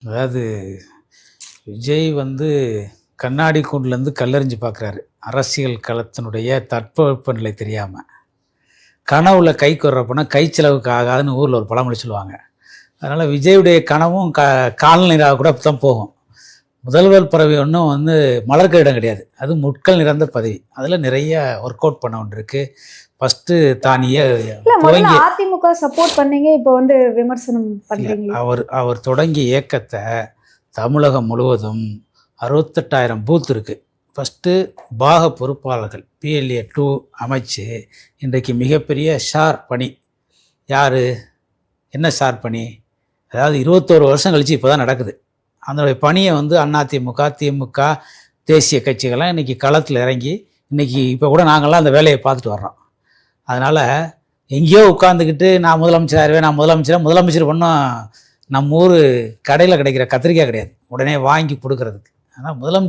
அதாவது விஜய் வந்து கண்ணாடி கூண்டுலேருந்து கல்லெறிஞ்சு பார்க்குறாரு. அரசியல் களத்தினுடைய தட்பவெப்பநிலை தெரியாமல். கனவுல கைக்கு வர்றப்போனா கை செலவுக்கு ஆகாதுன்னு ஊரில் ஒரு பழமொழி சொல்லுவாங்க. அதனால் விஜயுடைய கனவும் காலநிலாக கூட தான் போகும். முதல்வர் பதவி ஒன்றும் வந்து மலர்க்க இடம் கிடையாது. அது முட்கள் நிறைந்த பதவி. அதில் நிறைய ஒர்க் அவுட் பண்ண ஒன்று இருக்குது. ஃபஸ்ட்டு தானியே துவங்கி அதிமுக சப்போர்ட் பண்ணீங்க, இப்போ வந்து விமர்சனம் பண்ணுறீங்க. அவர் தொடங்கிய இயக்கத்தை தமிழகம் முழுவதும் 68,000 பூத் இருக்குது. ஃபஸ்ட்டு பாக பொறுப்பாளர்கள் PLA 2 அமைச்சு இன்றைக்கு மிகப்பெரிய ஷார் பணி. யார் என்ன ஷார் பணி? அதாவது 21 வருஷம் கழித்து இப்போ தான் நடக்குது. அதனுடைய பணியை வந்து அதிமுக, திமுக, தேசிய கட்சிகள்லாம் இன்றைக்கி களத்தில் இறங்கி இன்றைக்கி இப்போ கூட நாங்கள்லாம் அந்த வேலையை பார்த்துட்டு வர்றோம். அதனால் எங்கேயோ உட்காந்துக்கிட்டு நான் முதலமைச்சர் ஒன்றும் நம்ம ஊர் கடையில் கிடைக்கிற கத்திரிக்காய் கிடையாது உடனே வாங்கி கொடுக்கறதுக்கு. ஆனால் முதலமைச்சர்